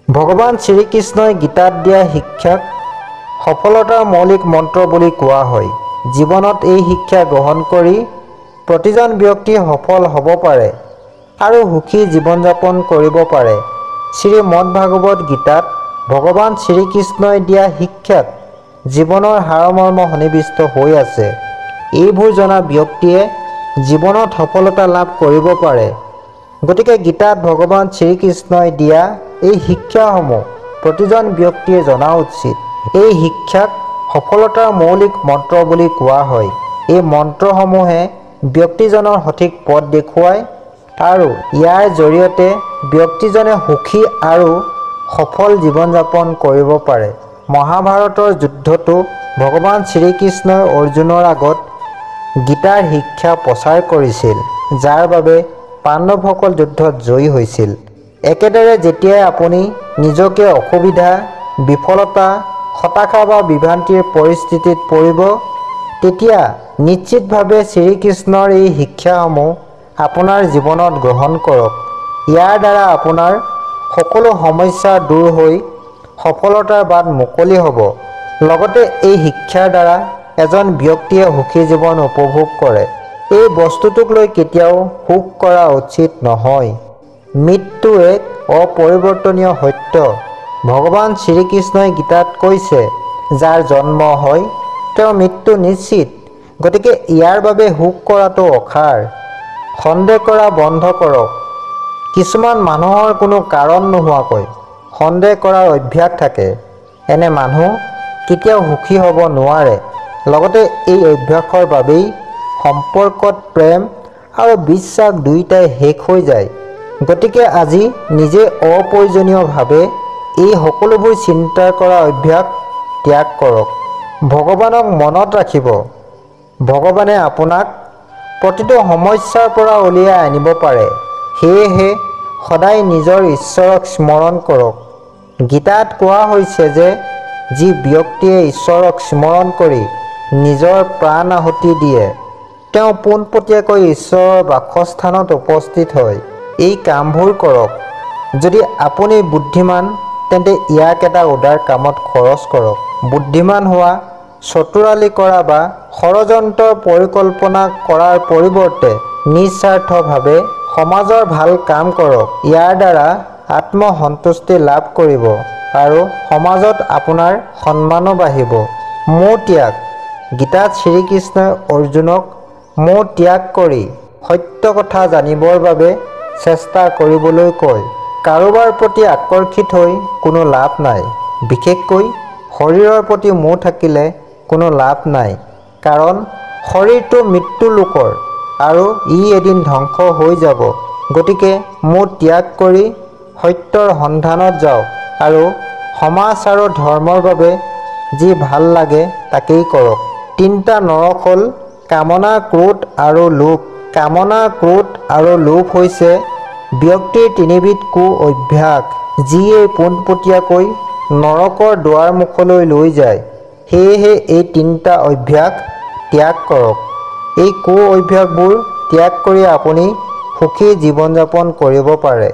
ভগৱান শ্ৰীকৃষ্ণই গীতাত দিয়া শিক্ষাক সফলতাৰ মৌলিক মন্ত্ৰ বুলি কোৱা হয়। জীৱনত এই শিক্ষা গ্ৰহণ কৰি প্ৰতিজন ব্যক্তি সফল হ'ব পাৰে আৰু সুখী জীৱন যাপন কৰিব পাৰে। শ্ৰীমদ্ভাগৱত গীতাত ভগৱান শ্ৰীকৃষ্ণই দিয়া শিক্ষাত জীৱনৰ সাৰমৰ্ম সন্নিৱিষ্ট হৈ আছে। এইবোৰ জনা ব্যক্তিয়ে জীৱনত সফলতা লাভ কৰিব পাৰে। গতিকে গীতাত ভগৱান শ্ৰীকৃষ্ণই দিয়া এই শিক্ষাসমূহ প্ৰতিজন ব্যক্তিয়ে জনা উচিত। এই শিক্ষাক সফলতাৰ মৌলিক মন্ত্ৰ বুলি কোৱা হয়। এই মন্ত্ৰসমূহে ব্যক্তিজনৰ সঠিক পথ দেখুৱায় আৰু ইয়াৰ জৰিয়তে ব্যক্তিজনে সুখী আৰু সফল জীৱন যাপন কৰিব পাৰে। মহাভাৰতৰ যুদ্ধতো ভগৱান শ্ৰীকৃষ্ণই অৰ্জুনৰ আগত গীতাৰ শিক্ষা প্ৰচাৰ কৰিছিল, যাৰ বাবে পাণ্ডৱসকল যুদ্ধত জয়ী হৈছিল। একেদৰে যেতিয়াই আপুনি নিজকে অসুবিধা, বিফলতা, হতাশা বা বিভ্ৰান্তিৰ পৰিস্থিতিত পৰিব, তেতিয়া নিশ্চিতভাৱে শ্ৰীকৃষ্ণৰ এই শিক্ষাসমূহ আপোনাৰ জীৱনত গ্ৰহণ কৰক। ইয়াৰ দ্বাৰা আপোনাৰ সকলো সমস্যা দূৰ হৈ সফলতাৰ বাট মুকলি হ'ব। লগতে এই শিক্ষাৰ দ্বাৰা এজন ব্যক্তিয়ে সুখী জীৱন উপভোগ কৰে। এই বস্তুটোক লৈ কেতিয়াও শোক কৰা উচিত নহয়। মৃত্যু এক অপৰিৱৰ্তনীয় সত্য। ভগৱান শ্ৰীকৃষ্ণই গীতাত কৈছে, যাৰ জন্ম হয় তেওঁৰ মৃত্যু নিশ্চিত। গতিকে ইয়াৰ বাবে শোক কৰাটো অসাৰ। সন্দেহ কৰা বন্ধ কৰক। কিছুমান মানুহৰ কোনো কাৰণ নোহোৱাকৈ সন্দেহ কৰাৰ অভ্যাস থাকে। এনে মানুহ কেতিয়াও সুখী হ'ব নোৱাৰে। লগতে এই অভ্যাসৰ বাবেই সম্পৰ্কত প্ৰেম আৰু বিশ্বাস দুয়োটাই শেষ হৈ যায়। গতিকে আজি নিজে অপ্ৰয়োজনীয়ভাৱে এই সকলোবোৰ চিন্তা কৰা অভ্যাস ত্যাগ কৰক। ভগৱানক মনত ৰাখিব। ভগৱানে আপোনাক প্ৰতিটো সমস্যাৰ পৰা উলিয়াই আনিব পাৰে। সেয়েহে সদায় নিজৰ ঈশ্বৰক স্মৰণ কৰক। গীতাত কোৱা হৈছে যে যি ব্যক্তিয়ে ঈশ্বৰক স্মৰণ কৰি নিজৰ প্ৰাণ আহুতি দিয়ে, তেওঁ পোনপটীয়াকৈ ঈশ্বৰৰ বাসস্থানত উপস্থিত হয়। এই কামবোৰ কৰক। যদি আপুনি বুদ্ধিমান, তেন্তে ইয়াক এটা উদাৰ কামত খৰচ কৰক। বুদ্ধিমান হোৱা, চতুৰালি কৰা বা ষড়যন্ত্ৰৰ পৰিকল্পনা কৰাৰ পৰিৱৰ্তে নিস্বাৰ্থভাৱে সমাজৰ ভাল কাম কৰক। ইয়াৰ দ্বাৰা আত্মসন্তুষ্টি লাভ কৰিব আৰু সমাজত আপোনাৰ সন্মানো বাঢ়িব। মোহ ত্যাগ। গীতাত শ্ৰীকৃষ্ণই অৰ্জুনক মোহ ত্যাগ কৰি সত্য কথা জানিবৰ বাবে চেষ্টা কৰিবলৈ কয়। কাৰোবাৰ প্ৰতি আকৰ্ষিত হৈ কোনো লাভ নাই। বিশেষকৈ শৰীৰৰ প্ৰতি মোহ থাকিলে কোনো লাভ নাই। কাৰণ শৰীৰটো মৃত্যু লোকৰ আৰু ই এদিন ধ্বংস হৈ যাব। গতিকে মোহ ত্যাগ কৰি সত্যৰ সন্ধানত যাওক আৰু সমাজ আৰু ধৰ্মৰ বাবে যি ভাল লাগে তাকেই কৰক। 3টা নৰক হ'ল কামনা, ক্ৰোধ আৰু লোভ। কামনা, ক্ৰোধ আৰু লোভ হৈছে ব্যক্তিৰ 3বিধ কু অভ্যাস, যিয়ে পোনপটীয়াকৈ নৰকৰ দুৱাৰমুখলৈ লৈ যায়। সেয়েহে এই 3টা অভ্যাস ত্যাগ কৰক। এই কু অভ্যাসবোৰ ত্যাগ কৰি আপুনি সুখী জীৱন যাপন কৰিব পাৰে।